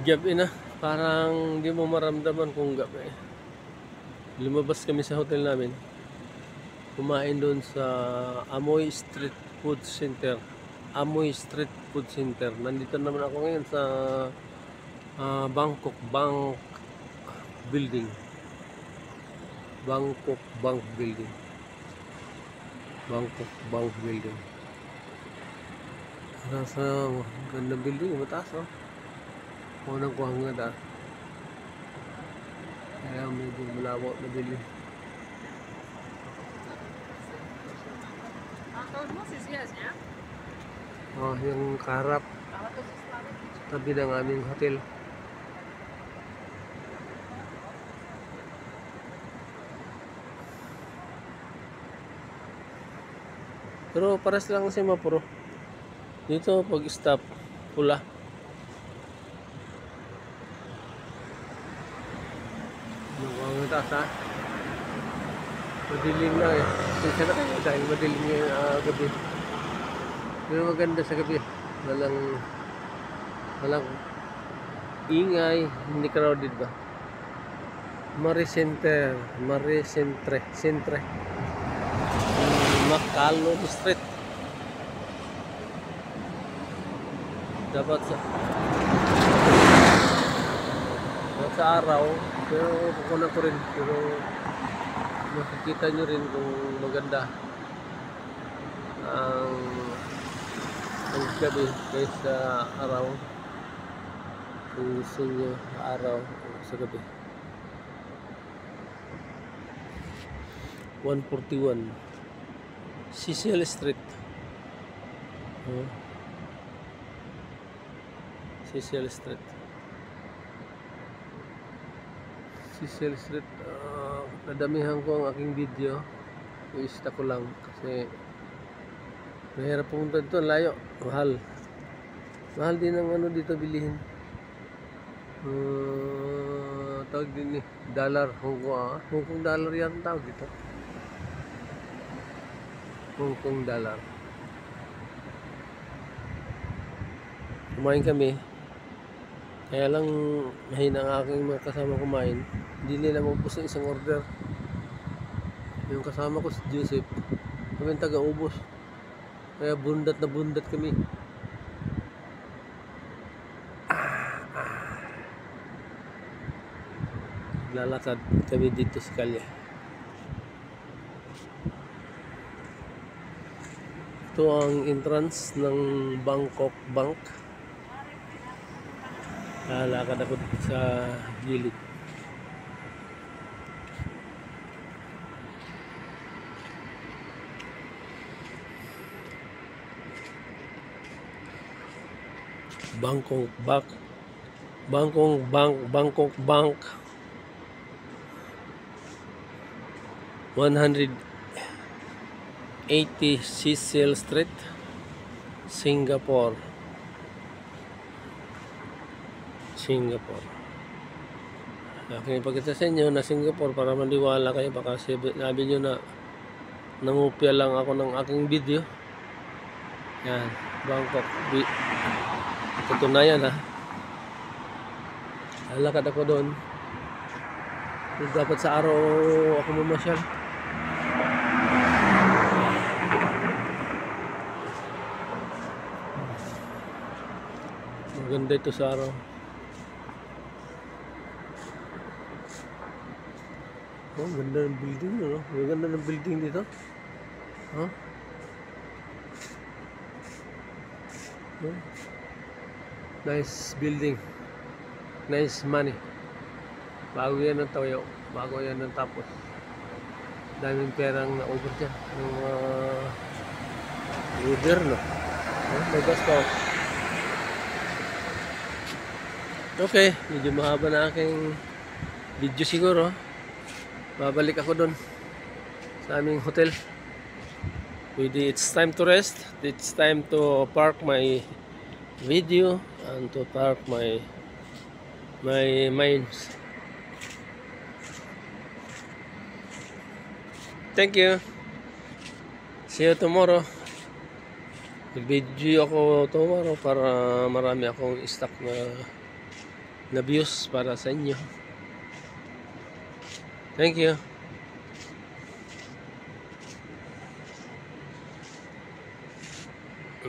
Gabi na, parang di mo maramdaman kung gabi. Lumabas kami sa hotel namin. Kumain doon sa Amoy Street Food Center. Amoy Street Food Center. Nandito naman ako ngayon sa Bangkok Bank Building. Bangkok Bank Building. Bangkok Bank Building. Nasa gandang building, mataas oh. Unang kuhang nga kaya medyo malabo na dilim. Oh, yung kaharap tabi ng aming hotel. Pero paras lang si Mapuro. Dito pag stop pula. Ang taas ha. Madilim na eh. Kasi na kayo dahil madilim yung gabi. Pero maganda sa gabi. Walang ingay. Hindi crowded ba? Centre. Macalo Street. Dapat sa araw, pero kukunan ko rin, pero makikita nyo rin kung maganda ang gabi kaysa araw. Kung gusto nyo sa araw o sa gabi. 141 Cecil Street. Cecil Street. Cecil Street. Nadamihan ko ang aking video. I-ista ko lang kasi mahirap pumunta dito. Layo. Mahal. Mahal din ang ano dito bilihin. Tawag din eh. Dollar. Hong Kong dollar yan tawag dito. Hong Kong dollar. Kumain kami. Kaya lang mahina ang aking mga kasama kumain. Hindi nila maubos ng isang order. Yung kasama ko si Joseph, kami taga-ubos. Kaya bundat na bundat kami. Lalakad kami dito sa kalye. Ito ang entrance ng Bangkok Bank. Lalakad ako dito sa gilid. Bangkok Bank 180 Cecil Street, Singapore. Aking ipagkita sa inyo na Singapore para maniwala kayo. Baka sabi nyo na nangupya lang ako ng aking video. Yan, Bangkok. Tutunayan ha. Lalakad ako doon. Dapat sa araw ako mamasyal. Maganda ito sa araw. Oh, ganda ng building, no? Ganda ng building dito. Huh? Oh. Nice building. Nice money. Bago yan ang tayo. Bago yan ang tapos. Daming perang na-over dyan. Yung gobyerno. May gasto. Okay, medyo mahaba na aking video siguro. Babalik ako doon sa aming hotel. It's time to rest. It's time to park my video and to park my minds. Thank you. See you tomorrow. Mag-video ako tomorrow para marami akong stock na na views para sa inyo. Thank you.